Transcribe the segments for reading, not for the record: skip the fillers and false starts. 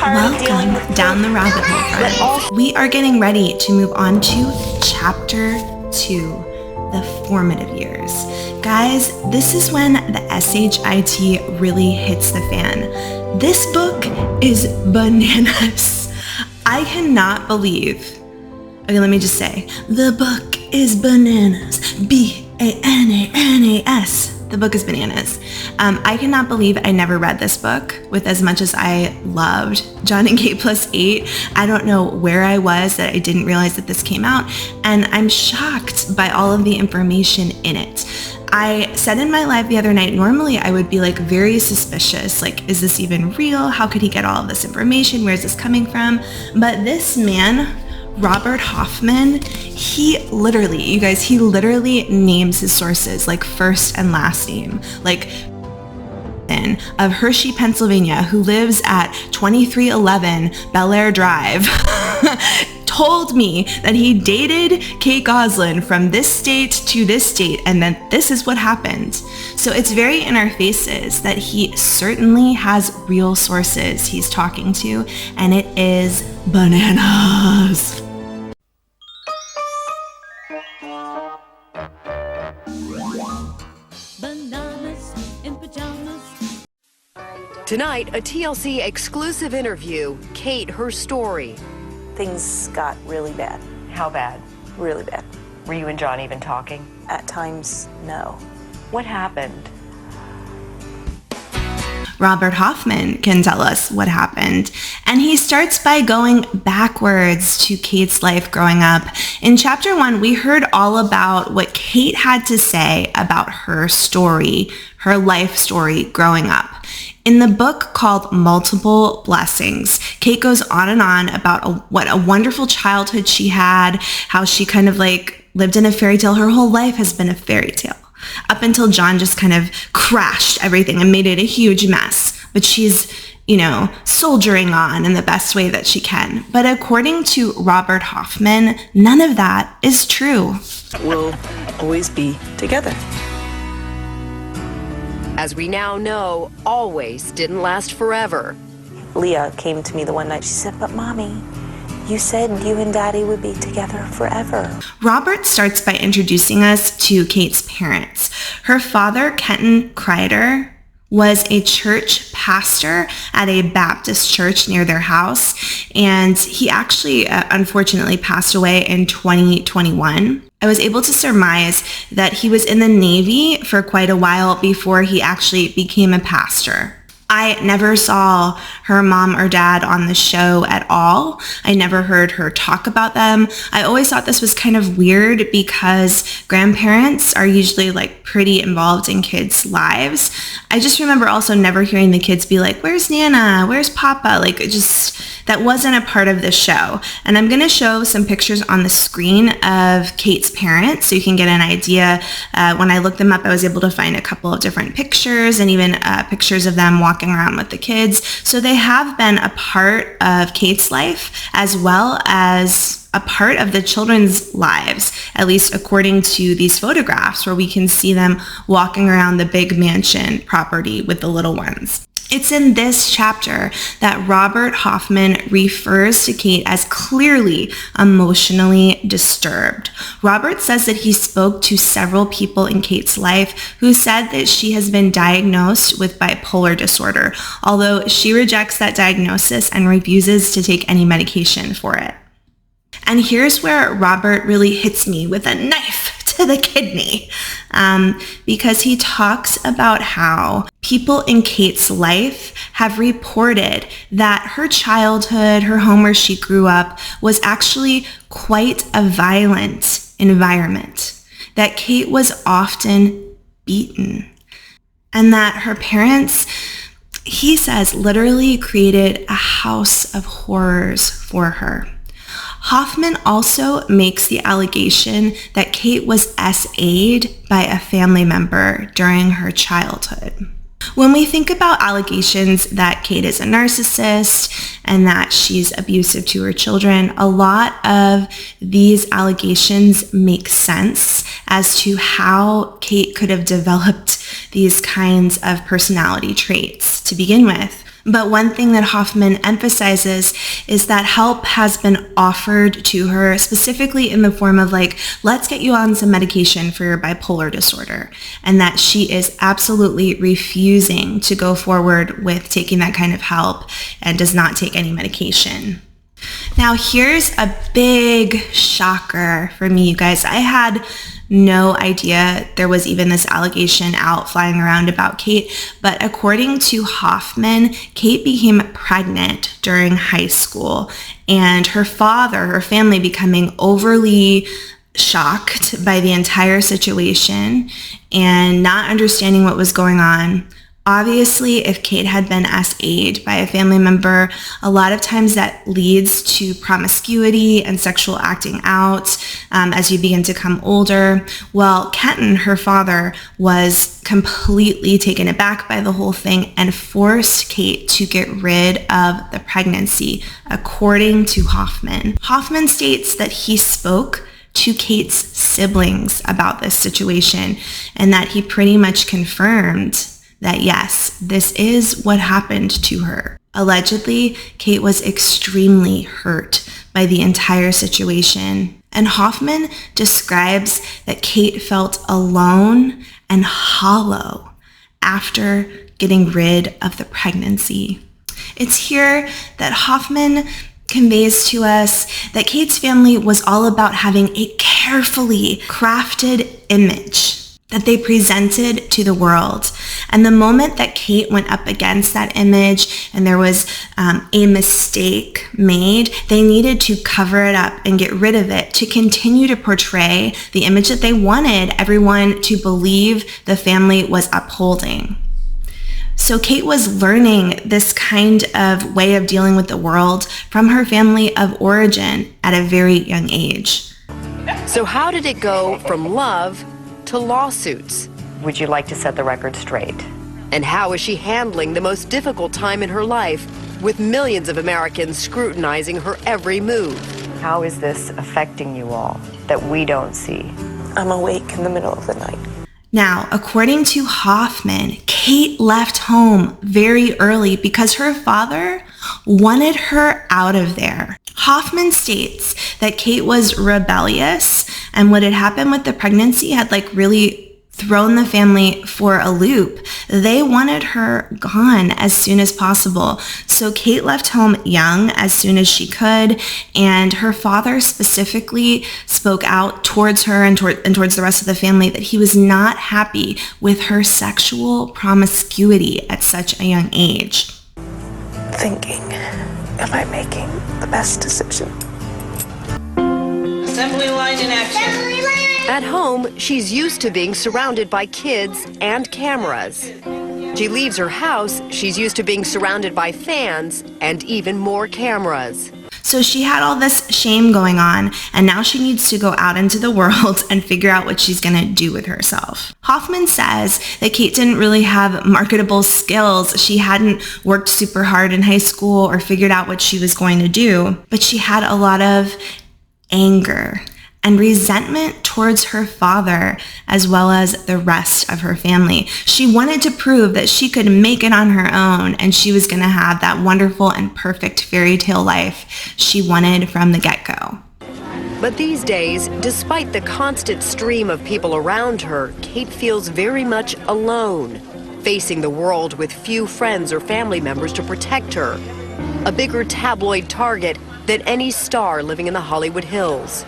Welcome down the rabbit hole, friends. We are getting ready to move on to Chapter 2, the formative years. Guys, this is when the SHIT really hits the fan. This book is bananas. I cannot believe, okay, let me just say, the book is bananas. B-A-N-A-N-A-S. The book is bananas. I cannot believe I never read this book with as much as I loved John and Kate +8. I don't know where I was that I didn't realize that this came out, and I'm shocked by all of the information in it. I said in my live the other night, normally I would be like very suspicious, like, is this even real? How could he get all of this information? Where's this coming from? But this man, Robert Hoffman, he literally names his sources, like first and last name, like of Hershey, Pennsylvania, who lives at 2311 Bel Air Drive, told me that he dated Kate Gosselin from this state to this state, and then this is what happened. So it's very in our faces that he certainly has real sources he's talking to, and it is bananas. Tonight, a TLC exclusive interview. Kate, her story. Things got really bad. How bad? Really bad. Were you and John even talking? At times, no. What happened? Robert Hoffman can tell us what happened. And he starts by going backwards to Kate's life growing up. In Chapter 1, we heard all about what Kate had to say about her story, her life story growing up. In the book called Multiple Blessings, Kate goes on and on about what a wonderful childhood she had, how she kind of like lived in a fairy tale. Her whole life has been a fairy tale, up until John just kind of crashed everything and made it a huge mess. But she's, soldiering on in the best way that she can. But according to Robert Hoffman, none of that is true. We'll always be together. As we now know, always didn't last forever. Leah came to me the one night. She said, "But Mommy, you said you and Daddy would be together forever." Robert starts by introducing us to Kate's parents. Her father, Kenton Kreider, was a church pastor at a Baptist church near their house, and he actually unfortunately passed away in 2021. I was able to surmise that he was in the Navy for quite a while before he actually became a pastor. I never saw her mom or dad on the show at all. I never heard her talk about them. I always thought this was kind of weird because grandparents are usually like pretty involved in kids' lives. I just remember also never hearing the kids be like, "Where's Nana? Where's Papa?" Like, it just, that wasn't a part of the show. And I'm going to show some pictures on the screen of Kate's parents so you can get an idea. When I looked them up, I was able to find a couple of different pictures and even pictures of them walking around with the kids. So they have been a part of Kate's life as well as a part of the children's lives, at least according to these photographs where we can see them walking around the big mansion property with the little ones. It's in this chapter that Robert Hoffman refers to Kate as clearly emotionally disturbed. Robert says that he spoke to several people in Kate's life who said that she has been diagnosed with bipolar disorder, although she rejects that diagnosis and refuses to take any medication for it. And here's where Robert really hits me with a knife to the kidney, because he talks about how people in Kate's life have reported that her childhood, her home where she grew up, was actually quite a violent environment, that Kate was often beaten, and that her parents, he says, literally created a house of horrors for her. Hoffman also makes the allegation that Kate was SA'd by a family member during her childhood. When we think about allegations that Kate is a narcissist and that she's abusive to her children, a lot of these allegations make sense as to how Kate could have developed these kinds of personality traits to begin with. But one thing that Hoffman emphasizes is that help has been offered to her, specifically in the form of like, let's get you on some medication for your bipolar disorder, and that she is absolutely refusing to go forward with taking that kind of help and does not take any medication. Now, here's a big shocker for me, you guys. I had no idea there was even this allegation out flying around about Kate, but according to Hoffman, Kate became pregnant during high school, and her family becoming overly shocked by the entire situation and not understanding what was going on. Obviously, if Kate had been SA'd by a family member, a lot of times that leads to promiscuity and sexual acting out as you begin to come older. Well, Kenton, her father, was completely taken aback by the whole thing and forced Kate to get rid of the pregnancy, according to Hoffman. Hoffman states that he spoke to Kate's siblings about this situation and that he pretty much confirmed that yes, this is what happened to her. Allegedly, Kate was extremely hurt by the entire situation. And Hoffman describes that Kate felt alone and hollow after getting rid of the pregnancy. It's here that Hoffman conveys to us that Kate's family was all about having a carefully crafted image that they presented to the world. And the moment that Kate went up against that image and there was a mistake made, they needed to cover it up and get rid of it to continue to portray the image that they wanted everyone to believe the family was upholding. So Kate was learning this kind of way of dealing with the world from her family of origin at a very young age. So how did it go from love to lawsuits? Would you like to set the record straight? And how is she handling the most difficult time in her life with millions of Americans scrutinizing her every move? How is this affecting you all that we don't see? I'm awake in the middle of the night. Now, according to Hoffman, Kate left home very early because her father wanted her out of there. Hoffman states that Kate was rebellious, and what had happened with the pregnancy had really thrown the family for a loop. They wanted her gone as soon as possible. So Kate left home young as soon as she could, and her father specifically spoke out towards her and towards the rest of the family that he was not happy with her sexual promiscuity at such a young age. Thinking, am I making the best decision? Assembly line in action. At home, she's used to being surrounded by kids and cameras. She leaves her house, she's used to being surrounded by fans and even more cameras. So she had all this shame going on, and now she needs to go out into the world and figure out what she's going to do with herself. Hoffman says that Kate didn't really have marketable skills. She hadn't worked super hard in high school or figured out what she was going to do, but she had a lot of anger and resentment towards her father as well as the rest of her family. She wanted to prove that she could make it on her own and she was going to have that wonderful and perfect fairy tale life she wanted from the get-go. But these days, despite the constant stream of people around her, Kate feels very much alone, facing the world with few friends or family members to protect her. A bigger tabloid target than any star living in the Hollywood Hills.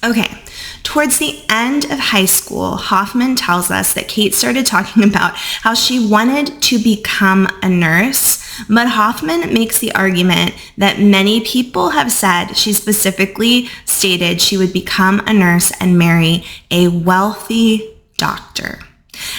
Okay, towards the end of high school, Hoffman tells us that Kate started talking about how she wanted to become a nurse, but Hoffman makes the argument that many people have said she specifically stated she would become a nurse and marry a wealthy doctor,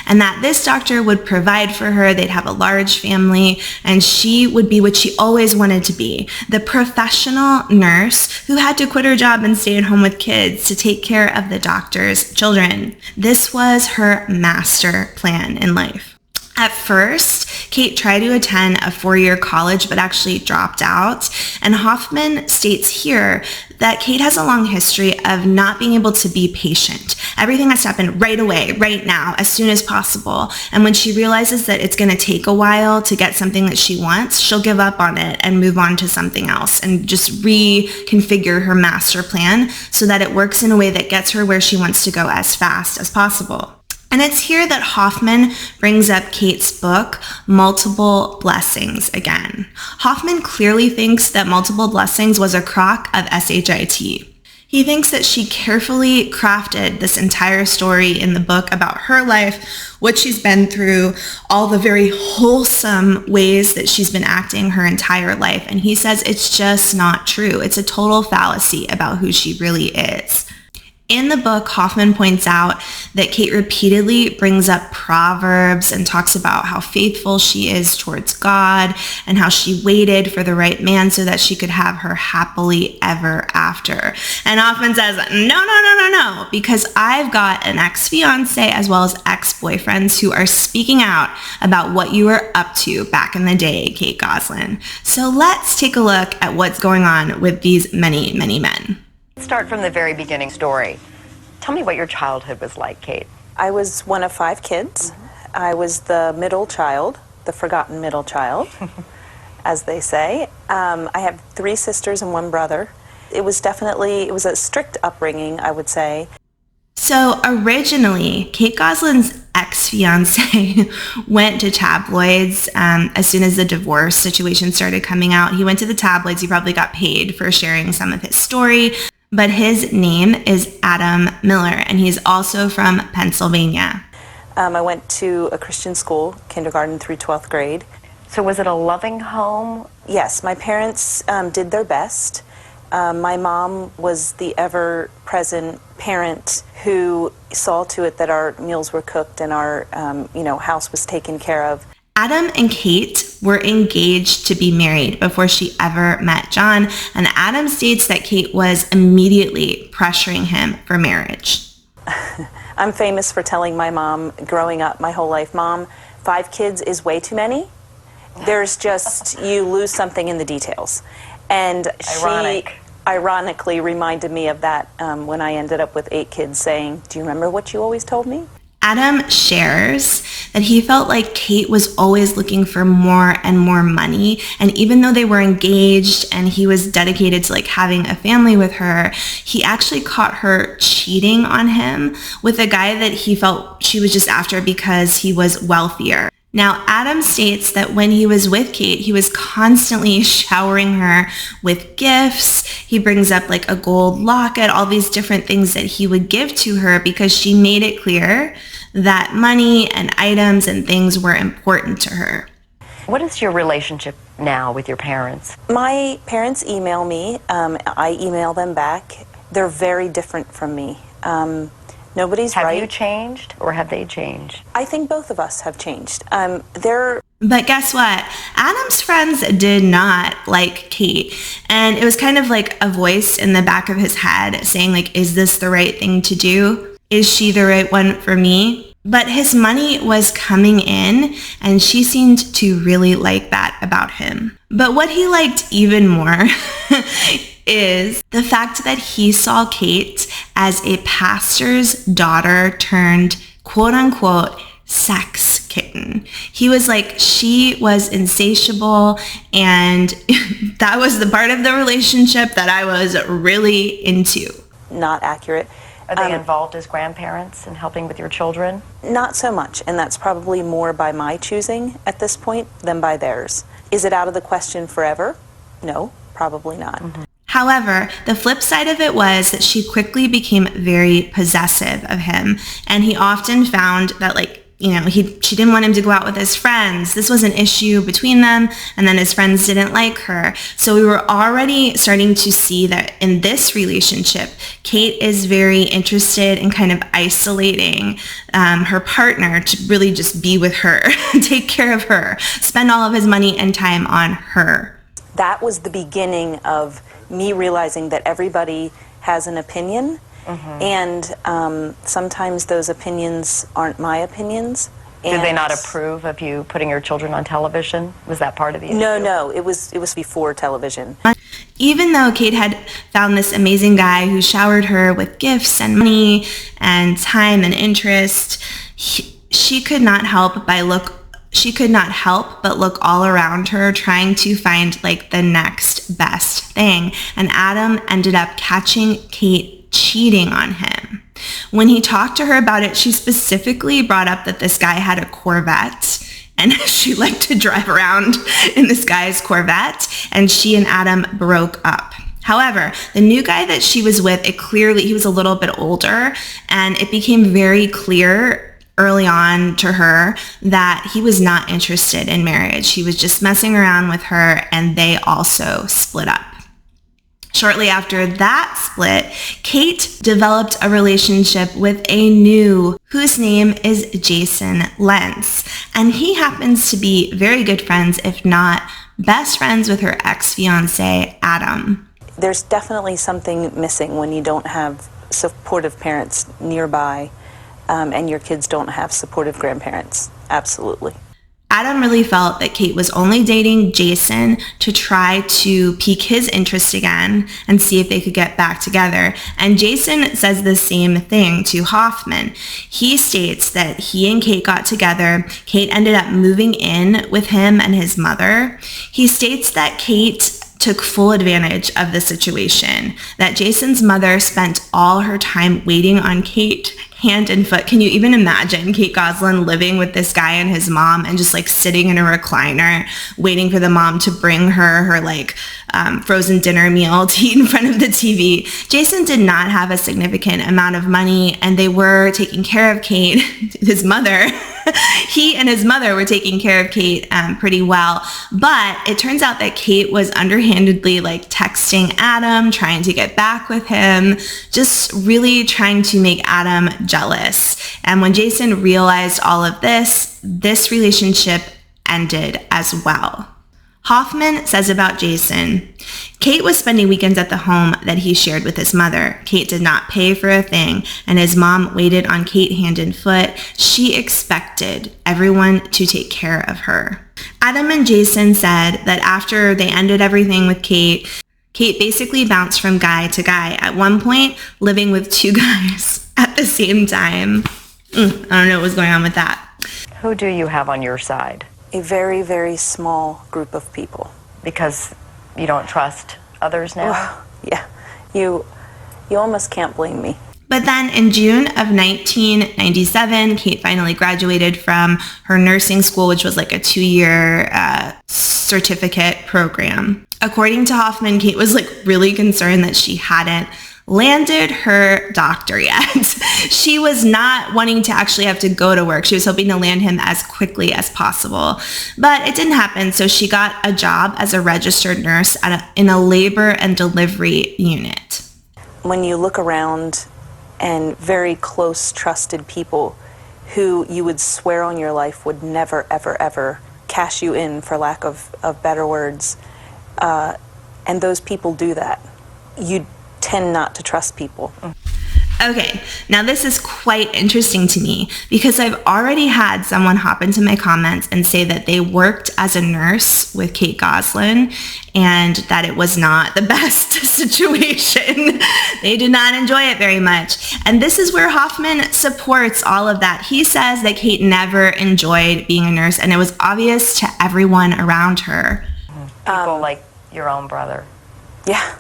and that this doctor would provide for her, they'd have a large family, and she would be what she always wanted to be, the professional nurse who had to quit her job and stay at home with kids to take care of the doctor's children. This was her master plan in life. At first, Kate tried to attend a 4-year college but actually dropped out. And Hoffman states here that Kate has a long history of not being able to be patient. Everything has to happen right away, right now, as soon as possible. And when she realizes that it's going to take a while to get something that she wants, she'll give up on it and move on to something else and just reconfigure her master plan so that it works in a way that gets her where she wants to go as fast as possible. And it's here that Hoffman brings up Kate's book, Multiple Blessings, again. Hoffman clearly thinks that Multiple Blessings was a crock of shit. He thinks that she carefully crafted this entire story in the book about her life, what she's been through, all the very wholesome ways that she's been acting her entire life. And he says it's just not true. It's a total fallacy about who she really is. In the book, Hoffman points out that Kate repeatedly brings up Proverbs and talks about how faithful she is towards God and how she waited for the right man so that she could have her happily ever after. And Hoffman says, no, because I've got an ex-fiance as well as ex-boyfriends who are speaking out about what you were up to back in the day, Kate Gosselin. So let's take a look at what's going on with these many, many men. Let's start from the very beginning story. Tell me what your childhood was like, Kate. I was one of 5 kids. I was the middle child, the forgotten middle child, as they say. I have 3 sisters and 1 brother. It was a strict upbringing, I would say. So originally, Kate Gosselin's ex-fiance went to tabloids as soon as the divorce situation started coming out. He went to the tabloids. He probably got paid for sharing some of his story. But his name is Adam Miller, and he's also from Pennsylvania. I went to a Christian school, kindergarten through 12th grade. So was it a loving home? Yes, my parents did their best. My mom was the ever-present parent who saw to it that our meals were cooked and our house was taken care of. Adam and Kate were engaged to be married before she ever met John, and Adam states that Kate was immediately pressuring him for marriage. I'm famous for telling my mom growing up my whole life, Mom, 5 kids is way too many. There's just, you lose something in the details. And she ironically reminded me of that when I ended up with 8 kids saying, do you remember what you always told me? Adam shares that he felt like Kate was always looking for more and more money. And even though they were engaged and he was dedicated to having a family with her, he actually caught her cheating on him with a guy that he felt she was just after because he was wealthier. Now, Adam states that when he was with Kate, he was constantly showering her with gifts. He brings up a gold locket, all these different things that he would give to her because she made it clear that money and items and things were important to her. What is your relationship now with your parents? My parents email me. I email them back. They're very different from me. Nobody's right. Have you changed or have they changed? I think both of us have changed. But guess what? Adam's friends did not like Kate. And it was kind of like a voice in the back of his head saying is this the right thing to do? Is she the right one for me? But his money was coming in and she seemed to really like that about him. But what he liked even more is the fact that he saw Kate as a pastor's daughter turned quote unquote sex kitten. He was she was insatiable, and that was the part of the relationship that I was really into. Not accurate. Are they involved as grandparents in helping with your children? Not so much, and that's probably more by my choosing at this point than by theirs. Is it out of the question forever? No, probably not. Mm-hmm. However, the flip side of it was that she quickly became very possessive of him, and he often found that she didn't want him to go out with his friends. This was an issue between them, and then his friends didn't like her. So we were already starting to see that in this relationship, Kate is very interested in kind of isolating her partner to really just be with her, take care of her, spend all of his money and time on her. That was the beginning of me realizing that everybody has an opinion. Mm-hmm. And sometimes those opinions aren't my opinions, Did they not approve of you putting your children on television? Was that part of the issue? No, it was before television. Even though Kate had found this amazing guy who showered her with gifts and money and time and interest, she could not help but look all around her trying to find like the next best thing. And Adam ended up catching Kate cheating on him. When he talked to her about it, she specifically brought up that this guy had a Corvette and she liked to drive around in this guy's Corvette, and she and Adam broke up. However, the new guy that she was with, he was a little bit older, and it became very clear early on to her that he was not interested in marriage. He was just messing around with her, and they also split up. Shortly after that split, Kate developed a relationship with whose name is Jason Lentz, and he happens to be very good friends, if not best friends, with her ex-fiance, Adam. There's definitely something missing when you don't have supportive parents nearby, and your kids don't have supportive grandparents. Absolutely. Adam really felt that Kate was only dating Jason to try to pique his interest again and see if they could get back together. And Jason says the same thing to Hoffman. He states that he and Kate got together. Kate ended up moving in with him and his mother. He states that Kate took full advantage of the situation, that Jason's mother spent all her time waiting on Kate hand and foot. Can you even imagine Kate Gosselin living with this guy and his mom and just like sitting in a recliner waiting for the mom to bring her like frozen dinner meal to eat in front of the TV? Jason did not have a significant amount of money, and they were taking care of Kate, his mother. He and his mother were taking care of Kate pretty well, but it turns out that Kate was underhandedly like texting Adam, trying to get back with him, just really trying to make Adam jealous. And when Jason realized all of this relationship ended as well. Hoffman says about Jason, Kate was spending weekends at the home that he shared with his mother. Kate did not pay for a thing, and his mom waited on Kate hand and foot. She expected everyone to take care of her. Adam and Jason said that after they ended everything with Kate basically bounced from guy to guy, at one point living with two guys at the same time. I don't know what was going on with that. Who do you have on your side? A very, very small group of people. Because you don't trust others now? Well, yeah. You almost can't blame me. But then in June of 1997, Kate finally graduated from her nursing school, which was like a 2-year certificate program. According to Hoffman, Kate was like really concerned that she hadn't landed her doctor yet. She was not wanting to actually have to go to work. She was hoping to land him as quickly as possible, but it didn't happen. So she got a job as a registered nurse in a labor and delivery unit. When you look around and very close, trusted people who you would swear on your life would never, ever, ever cash you in, for lack of better words, and those people do that, you tend not to trust people. Okay, now this is quite interesting to me because I've already had someone hop into my comments and say that they worked as a nurse with Kate Gosselin and that it was not the best situation. They did not enjoy it very much. And this is where Hoffman supports all of that. He says that Kate never enjoyed being a nurse, and it was obvious to everyone around her. People like your own brother. Yeah.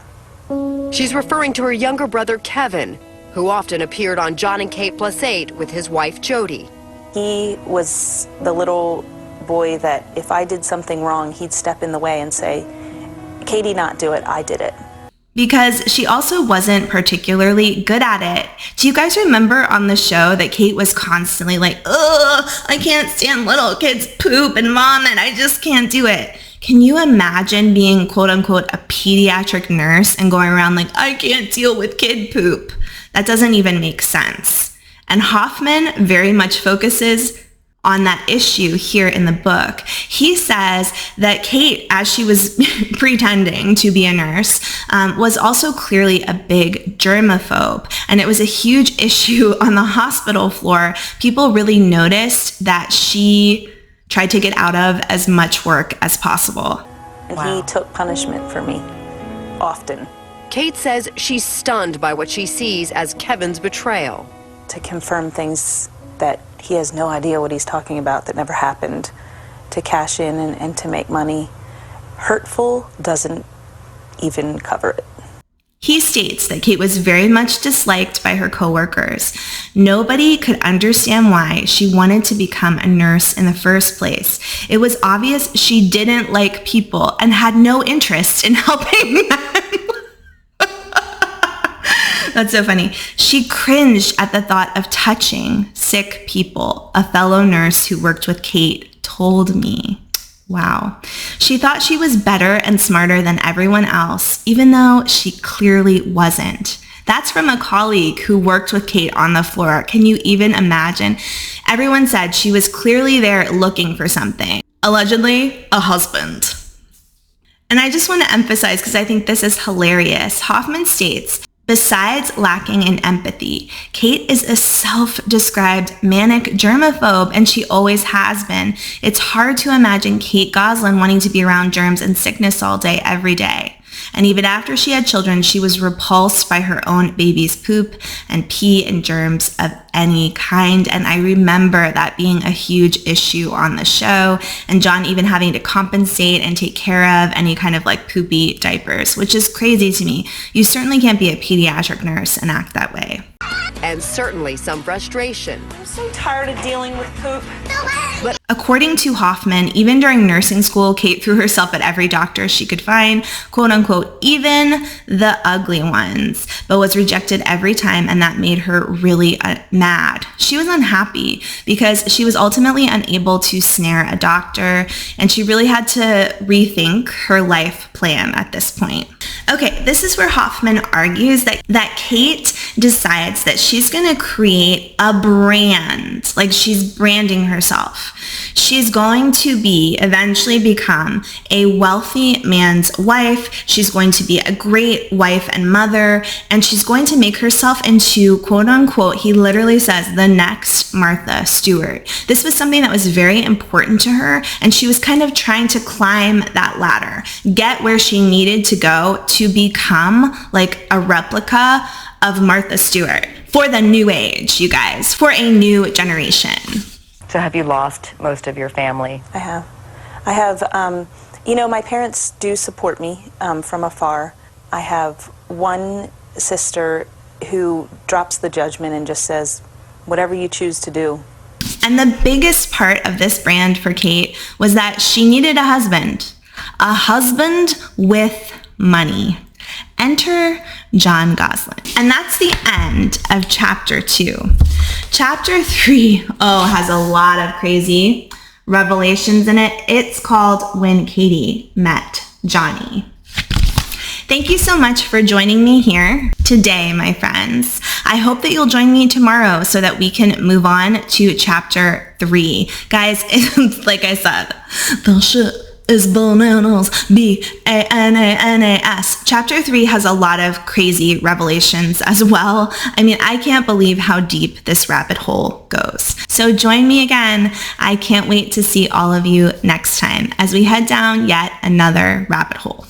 She's referring to her younger brother, Kevin, who often appeared on John and Kate Plus 8 with his wife, Jody. He was the little boy that if I did something wrong, he'd step in the way and say, Katie, not do it, I did it. Because she also wasn't particularly good at it. Do you guys remember on the show that Kate was constantly like, ugh, I can't stand little kids poop and vomit, I just can't do it. Can you imagine being quote unquote a pediatric nurse and going around like, I can't deal with kid poop? That doesn't even make sense. And Hoffman very much focuses on that issue here in the book. He says that Kate, as she was pretending to be a nurse, was also clearly a big germaphobe. And it was a huge issue on the hospital floor. People really noticed that she tried to get out of as much work as possible. And he took punishment for me, often. Kate says she's stunned by what she sees as Kevin's betrayal. To confirm things that he has no idea what he's talking about, that never happened, to cash in and to make money. Hurtful doesn't even cover it. He states that Kate was very much disliked by her coworkers. Nobody could understand why she wanted to become a nurse in the first place. It was obvious she didn't like people and had no interest in helping them. That's so funny. She cringed at the thought of touching sick people, a fellow nurse who worked with Kate told me. Wow. She thought she was better and smarter than everyone else, even though she clearly wasn't. That's from a colleague who worked with Kate on the floor. Can you even imagine? Everyone said she was clearly there looking for something. Allegedly, a husband. And I just want to emphasize, because I think this is hilarious, Hoffman states, besides lacking in empathy, Kate is a self-described manic germaphobe, and she always has been. It's hard to imagine Kate Gosselin wanting to be around germs and sickness all day, every day. And even after she had children, she was repulsed by her own baby's poop and pee and germs of any kind. And I remember that being a huge issue on the show, and John even having to compensate and take care of any kind of like poopy diapers, which is crazy to me. You certainly can't be a pediatric nurse and act that way. And certainly some frustration. I'm so tired of dealing with poop. But according to Hoffman, even during nursing school, Kate threw herself at every doctor she could find, quote unquote, even the ugly ones, but was rejected every time, and that made her really mad. She was unhappy because she was ultimately unable to snare a doctor, and she really had to rethink her life plan at this point. Okay, this is where Hoffman argues that Kate decides that she's going to create a brand, like she's branding herself. She's going to eventually become a wealthy man's wife. She's going to be a great wife and mother, and she's going to make herself into, quote unquote, he literally says, the next Martha Stewart. This was something that was very important to her, and she was kind of trying to climb that ladder, get where she needed to go to become like a replica of Martha Stewart for the new age, you guys, for a new generation. So have you lost most of your family? I have. My parents do support me from afar. I have one sister who drops the judgment and just says, whatever you choose to do. And the biggest part of this brand for Kate was that she needed a husband with money. Enter John Gosselin. And that's the end of chapter 2. Chapter 3, has a lot of crazy revelations in it. It's called When Katie Met Johnny. Thank you so much for joining me here today, my friends. I hope that you'll join me tomorrow so that we can move on to chapter 3. Guys, like I said, the shit is bananas, B-A-N-A-N-A-S. Chapter 3 has a lot of crazy revelations as well. I mean, I can't believe how deep this rabbit hole goes. So join me again. I can't wait to see all of you next time as we head down yet another rabbit hole.